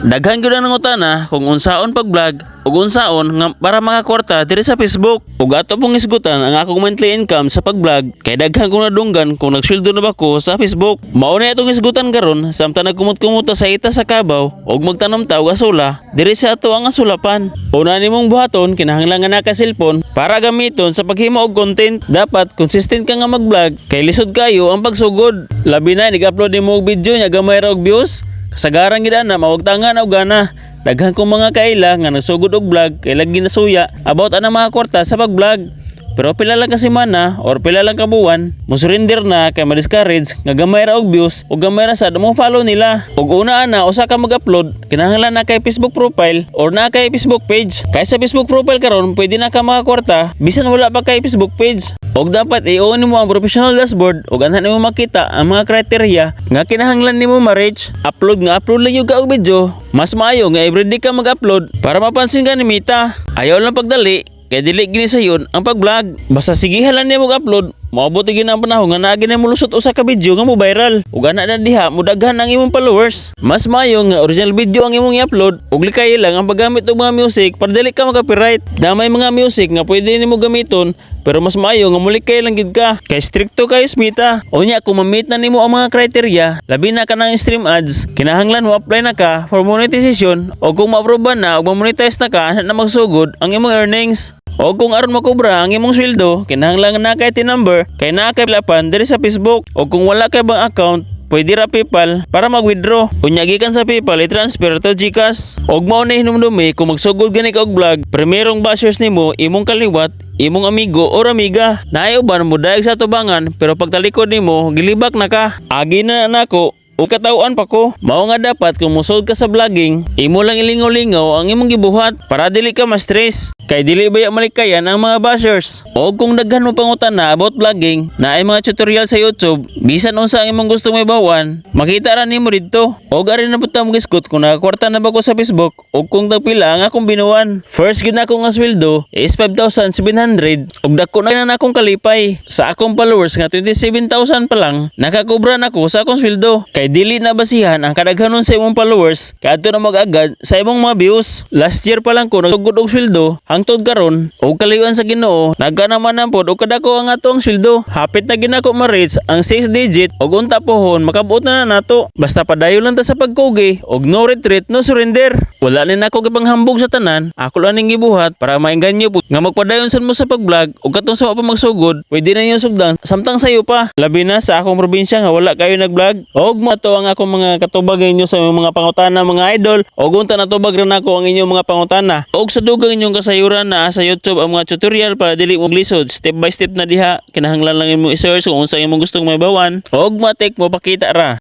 Daghan gyud ang utana kung unsaon pag-vlog ug unsaon nga para makakwarta diri sa Facebook. Ug ato pong isgutan ang akong monthly income sa pag-vlog kay daghan kong nadunggan kung nagsweldo na ba ko sa Facebook. Mao na itong isgutan karon samtang nagkumot-kumuta sa ita sa Cavao ug magtanom ta og asula diri sa ato ang asulapan. Una nimong buhaton kinahanglan nga naka cellphone para gamiton sa paghimo og content. Dapat consistent ka nga mag-vlog kay lisod kayo ang pagsugod. Labi na nag-upload nimo og video nya gamay ra og views. Kasagaran gid ana mawagtangan og gana. Daghan kong mga kaila nga nagsugod og vlog kay lagi nasuya about ana mga kwarta sa pag-vlog. Pero pila lang ka semana or pila lang ka buwan, mo surrender na kay ma-discourage nga gamay ra og views o gamay ra sad mo follow nila. Ug una ana usa ka mag-upload, kinahanglan na kay Facebook profile or na kay Facebook page. Kay sa Facebook profile karon pwede na ka makakwarta bisan wala pa kay Facebook page. Og dapat i-on mo ang professional dashboard ug anhan nimo makita ang mga criteria nga kinahanglan nimo ma-reach. Upload lang yung ka og video. Mas maayo nga everyday ka mag-upload para mapansin ka ni Mita. Ayaw lang pagdali kay dili gini sayon ang pag-vlog. Basta sigihan lang nimo mag-upload, maabot gyud ang panahon nga naa gini mo lusot usa ka video nga mo viral. Ug ana na diha mo daghan ang imong followers. Mas maayo nga original video ang imong i-upload ug likay lang ang paggamit og mga music para dili ka mag-copyright. Na may mga music nga pwede nimo gamiton pero mas maayo nga mulikay lang gid ka kay stricto kayo Smita. Unya kung ma-meet na nimo ang mga criteria, labi na ka ng stream ads, kinahanglan mo apply na ka for monetization o kung ma-approve na o ma-monetize na ka na magsugod ang imong earnings. O kung aron makobra ang imong sweldo, kinahanglan na kay number kay naa kay lapan diri sa Facebook. O kung wala kay bang account, pwede ra PayPal para mag-withdraw. Unya gikan sa PayPal i-transfer to GCash. Og mao na hinumdumi kung magsugod gani ka og vlog, primerong bashers nimo imong kaliwat, imong amigo or amiga. Naay uban mo daig sa tubangan pero pagtalikod nimo gilibak na ka. Agi na nako o katawaan pa ko. Mao nga dapat kung musod ka sa vlogging, imo lang ilingaw-lingaw ang imong gibuhat para dili ka ma-stress. Kay dili baya malikayan ang mga bashers. O kung daghan mo pangutana about vlogging, na ay mga tutorial sa YouTube, bisan unsa ang imong gustong ibawan, makita ra nimo didto. Og ari na puta mo gisgot kung nakakwarta na ba ko sa Facebook o kung dagpila ang akong binuwan. First gid nako nga sweldo is 5,700 og dako na akong kalipay. Sa akong followers nga 27,000 pa lang, nakakobra nako sa akong sweldo. Kay dili na basihan ang kadaghanon sa imong followers kadto na mag-agad sa imong mga views. Last year pa lang ko nagsugod og sweldo hangtod karon og kaliwan sa Ginoo nagka naman ang pod og kadako ang atong sweldo. Hapit na ginako ma-reach ang 6 digit og unta pohon makabuot na nato. Basta padayon lang ta sa pagkugi og no retreat no surrender. Wala ni nako gipanghambog sa tanan, ako lang ning gibuhat para maengganyo pud nga magpadayon sad mo sa pag-vlog og katong sa pa magsugod pwede na niyo sugdan samtang sayo pa. Labi na sa akong probinsya nga wala kayo nag-vlog. Og to ang akong mga katubag inyo sa mga pangutana mga idol og unta natubag ra nako ang inyong mga pangutana og sa dugang inyong kasayuran na sa YouTube ang mga tutorial para dili mo glisod step by step na diha. Kinahanglan lang imo i-search kung unsa imong gustong mabawan og matik mo pakita ra.